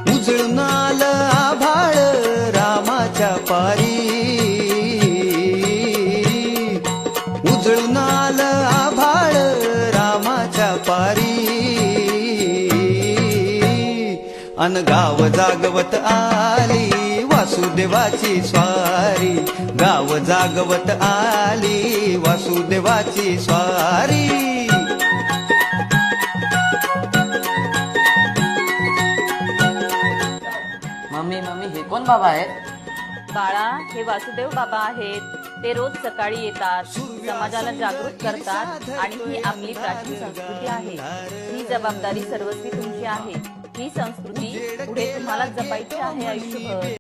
उजळून आलं आभाळ रामाच्या पारी, उजळून आलं आभाळ रामाच्या पारी, अन गाव जागवत आली वासुदेवाची स्वारी, गाव जागवत आली वासुदेवाची स्वारी. मम्मी मम्मी हे कोण बाबा आहेत? बाळा, हे वासुदेव बाबा आहेत. ते रोज सकाळी येतात, समाजाला जागृत करतात आणि ही आपली प्राचीन संस्कृती आहे. ही जबाबदारी सर्वस्वी तुमची आहे. ही संस्कृती पुढे तुम्हाला जपायची आहे आयुष्यभर.